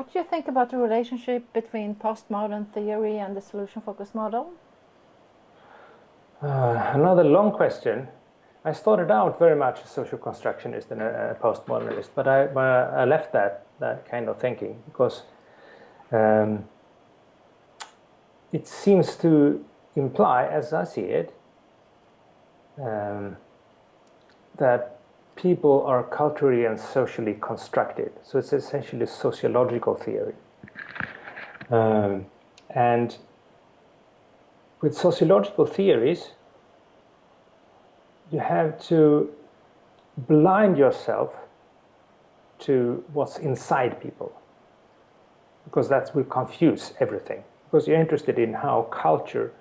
What do you think about the relationship between postmodern theory and the solution-focused model? Another long question. I started out very much a social constructionist and a postmodernist, but I left that kind of thinking because it seems to imply, as I see it, that people are culturally and socially constructed. So it's essentially sociological theory. And with sociological theories, you have to blind yourself to what's inside people, because that will confuse everything. Because you're interested in how culture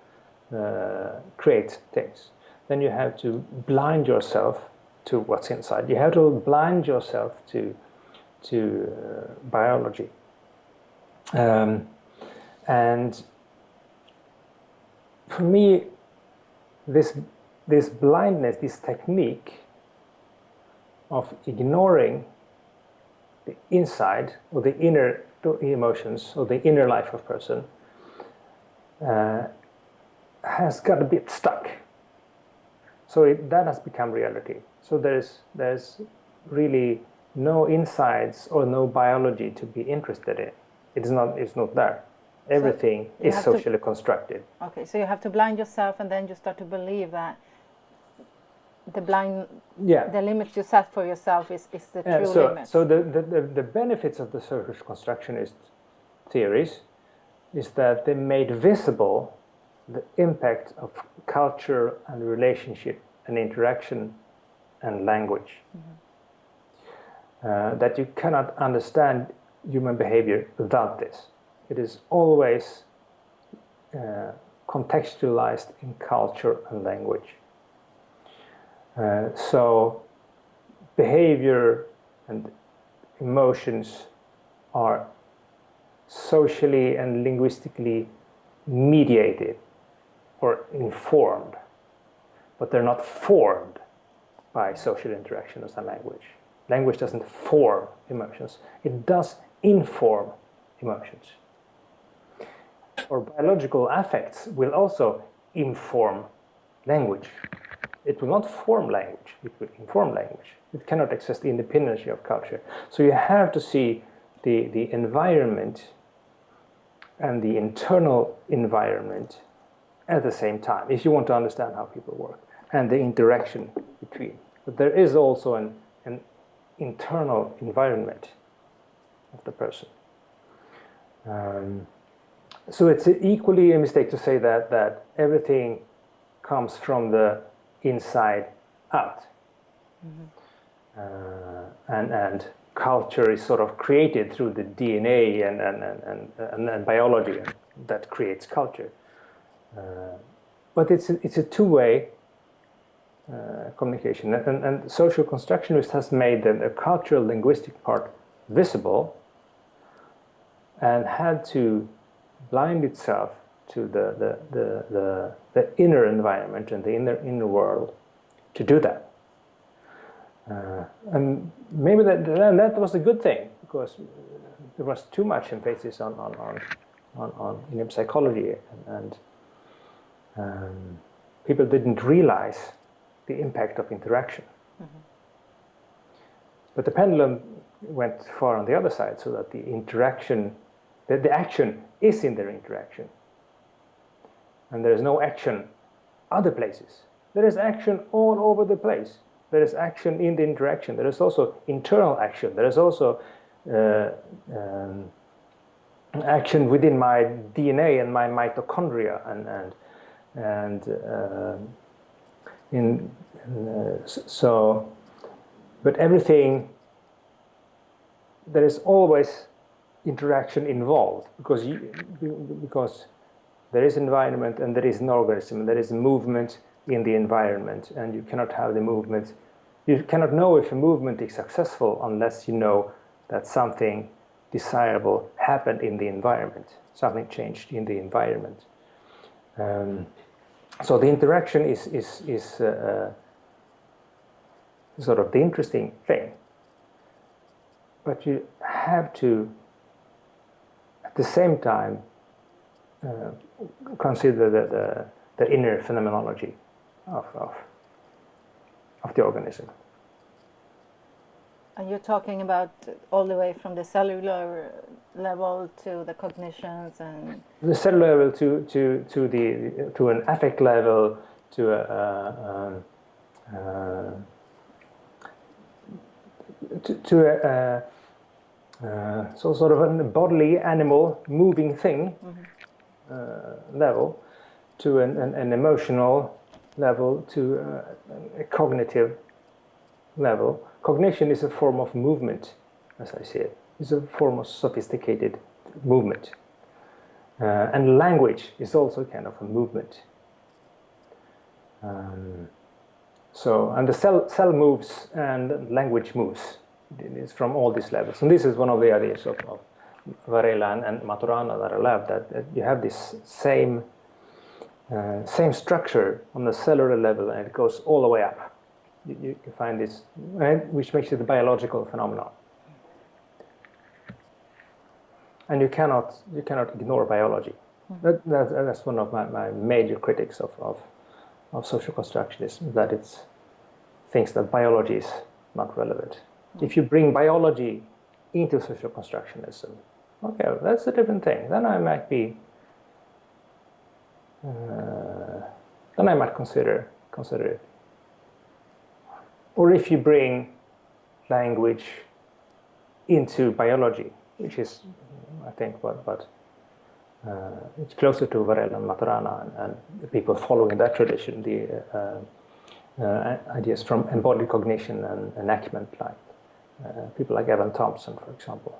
creates things, then you have to blind yourself to what's inside. You have to blind yourself to biology, and for me, this blindness, this technique of ignoring the inside or the inner emotions or the inner life of a person has got a bit stuck. So that has become reality. So there's really no insides or no biology to be interested in. It's not there. Everything is socially constructed. Okay, so you have to blind yourself, and then you start to believe that the limits you set for yourself is the true limit. So the benefits of the social constructionist theories is that they made visible the impact of culture and relationship and interaction and language. Mm-hmm. That you cannot understand human behavior without this. It is always contextualized in culture and language. So behavior and emotions are socially and linguistically mediated or informed, but they're not formed by social interaction as a language. Language doesn't form emotions. It does inform emotions. Or biological affects will also inform language. It will not form language, it will inform language. It cannot exist independently of culture. So you have to see the environment and the internal environment at the same time, if you want to understand how people work, and the interaction between. But there is also an internal environment of the person. So it's equally a mistake to say that everything comes from the inside out. Mm-hmm. And culture is sort of created through the DNA and biology that creates culture. But it's a two-way communication. And social constructionist has made the cultural linguistic part visible and had to blind itself to the inner environment and the inner world to do that. And maybe that was a good thing, because there was too much emphasis on inner psychology, and people didn't realize the impact of interaction. Mm-hmm. But the pendulum went far on the other side, so that the interaction, the action is in their interaction. And there is no action other places. There is action all over the place. There is action in the interaction. There is also internal action. There is also action within my DNA and my mitochondria, so, but everything, there is always interaction involved, because there is environment and there is an organism, and there is movement in the environment, and you cannot have the movement. You cannot know if a movement is successful unless you know that something desirable happened in the environment, something changed in the environment. So the interaction is sort of the interesting thing. But you have to at the same time consider the inner phenomenology of the organism. And you're talking about all the way from the cellular level to the cognitions and the cellular level to an affect level, to a so sort of a bodily animal moving thing level, to an emotional level, to a cognitive level. Cognition is a form of movement, as I see it. It's a form of sophisticated movement. And language is also kind of a movement. And the cell moves and language moves. It's from all these levels. And this is one of the ideas of Varela and Maturana that I love, that you have this same structure on the cellular level, and it goes all the way up. You find this, which makes it a biological phenomenon. And you cannot ignore biology. That's one of my major critics of social constructionism, that it thinks that biology is not relevant. If you bring biology into social constructionism, okay, that's a different thing. Then I might be, then I might consider it. Or if you bring language into biology, which is, I think, what it's closer to Varela and Maturana and the people following that tradition, the ideas from embodied cognition and enactment, like people like Evan Thompson, for example.